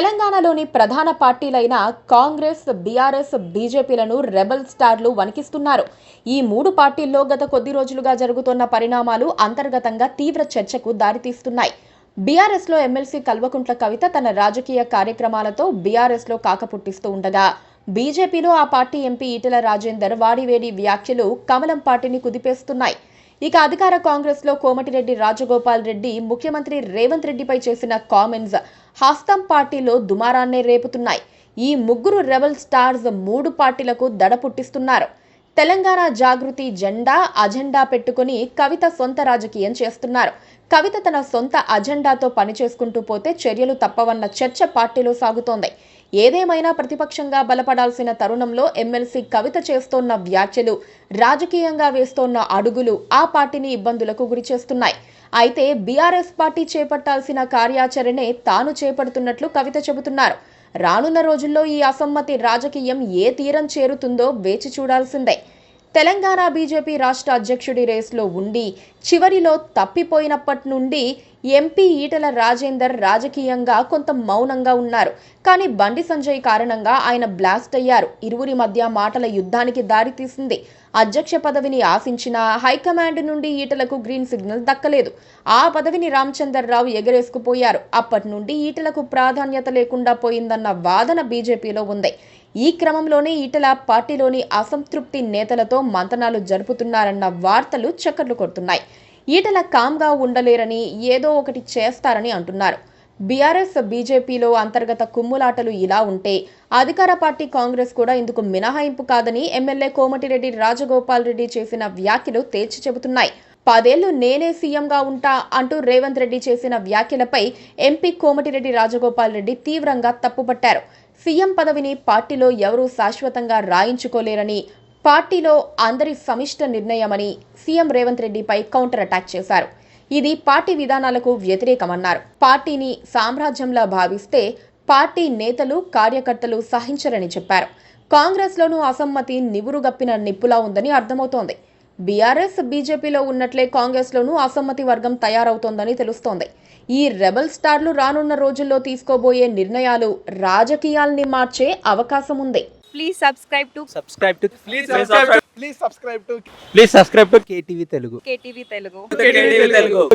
తెలంగాణలోని ప్రధాన పార్టీలైన Congress, BRS, బీజేపీలను rebel స్టార్లు వణికిస్తున్నారు. ఈ మూడు పార్టీల్లో గత కొద్ది రోజులుగా జరుగుతున్న పరిణామాలు అంతర్గతంగా తీవ్ర చర్చకు దారితీస్తున్నాయి. బీఆర్ఎస్లో ఎమ్మెల్సీ కల్వకుంట్ల కవిత తన రాజకీయ కార్యక్రమాలతో బీఆర్ఎస్లో కాకపుట్టిస్తూ ఉండగా, బీజేపీలో ఆ పార్టీ ఎంపీ ఈటెల రాజేందర్ వాడివేడి వ్యాఖ్యలు కమలం పార్టీని కుదిపేస్తున్నాయి. ఇక అధికార కాంగ్రెస్ లో కోమటిరెడ్డి రాజగోపాల్ రెడ్డి ముఖ్యమంత్రి రేవంత్ రెడ్డిపై చేసిన కామెంట్స్ హస్తం పార్టీలో దుమారాన్నే రేపుతున్నాయి. ఈ ముగ్గురు రెబల్ స్టార్స్ మూడు పార్టీలకు దడ పుట్టిస్తున్నారు. తెలంగాణ జాగృతి అజెండా పెట్టుకుని కవిత సొంత రాజకీయం చేస్తున్నారు. కవిత తన సొంత అజెండాతో పనిచేసుకుంటూ పోతే చర్యలు తప్పవన్న చర్చ పార్టీలో సాగుతోంది. ఏదేమైనా ప్రతిపక్షంగా బలపడాల్సిన తరుణంలో ఎమ్మెల్సీ కవిత చేస్తోన్న వ్యాఖ్యలు, రాజకీయంగా వేస్తోన్న అడుగులు ఆ పార్టీని ఇబ్బందులకు గురిచేస్తున్నాయి. అయితే బీఆర్ఎస్ పార్టీ చేపట్టాల్సిన కార్యాచరణే తాను చేపడుతున్నట్లు కవిత చెబుతున్నారు. రానున్న రోజుల్లో ఈ అసమ్మతి రాజకీయం ఏ తీరం చేరుతుందో వేచి చూడాల్సిందే. తెలంగాణ బీజేపీ రాష్ట్ర అధ్యక్షుడి రేసులో ఉండి చివరిలో తప్పిపోయినప్పటి నుండి ఎంపీ ఈటెల రాజేందర్ రాజకీయంగా కొంత మౌనంగా ఉన్నారు. కానీ బండి సంజయ్ కారణంగా ఆయన బ్లాస్ట్ అయ్యారు. ఇరువురి మధ్య మాటల యుద్ధానికి దారితీసింది. అధ్యక్ష పదవిని ఆశించిన హైకమాండ్ నుండి ఈటెలకు గ్రీన్ సిగ్నల్ దక్కలేదు. ఆ పదవిని రామచందర్రావు ఎగరేసుకుపోయారు. అప్పటి నుండి ఈటెలకు ప్రాధాన్యత లేకుండా పోయిందన్న వాదన బీజేపీలో ఉంది. ఈ క్రమంలోనే ఈటెల పార్టీలోని అసంతృప్తి నేతలతో మంతనాలు జరుపుతున్నారన్న వార్తలు చక్కర్లు కొడుతున్నాయి. ఈటెల కామ్గా ఉండలేరని, ఏదో ఒకటి చేస్తారని అంటున్నారు. బీఆర్ఎస్, బీజేపీలో అంతర్గత కుమ్ములాటలు ఇలా ఉంటే అధికార పార్టీ కాంగ్రెస్ కూడా ఇందుకు మినహాయింపు కాదని ఎమ్మెల్యే కోమటిరెడ్డి రాజగోపాల్ రెడ్డి చేసిన వ్యాఖ్యలు తేల్చి చెబుతున్నాయి. 10 ఏళ్లు నేనే సీఎంగా ఉంటా అంటూ రేవంత్ రెడ్డి చేసిన వ్యాఖ్యలపై ఎంపీ కోమటిరెడ్డి రాజగోపాల్ రెడ్డి తీవ్రంగా తప్పుపట్టారు. సీఎం పదవిని పార్టీలో ఎవరూ శాశ్వతంగా రాయించుకోలేరని, పార్టీలో అందరి సమిష్ట నిర్ణయమని సీఎం రేవంత్ రెడ్డిపై కౌంటర్ అటాక్ చేశారు. ఇది పార్టీ విధానాలకు వ్యతిరేకమన్నారు. పార్టీని సామ్రాజ్యంలా భావిస్తే పార్టీ నేతలు, కార్యకర్తలు సహించరని చెప్పారు. కాంగ్రెస్లోనూ అసమ్మతి నివురుగప్పిన నిప్పులా ఉందని అర్థమవుతోంది. బీఆర్ఎస్, బీజేపీలో ఉన్నట్లే కాంగ్రెస్లోనూ అసమ్మతి వర్గం తయారవుతోందని తెలుస్తోంది. ఈ రెబల్ స్టార్లు రానున్న రోజుల్లో తీసుకోబోయే నిర్ణయాలు రాజకీయాల్ని మార్చే అవకాశం ఉంది. Please subscribe to KTV Telugu. KTV Telugu.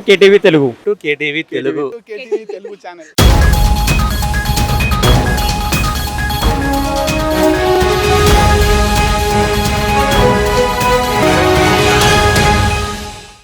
KTV Telugu channel.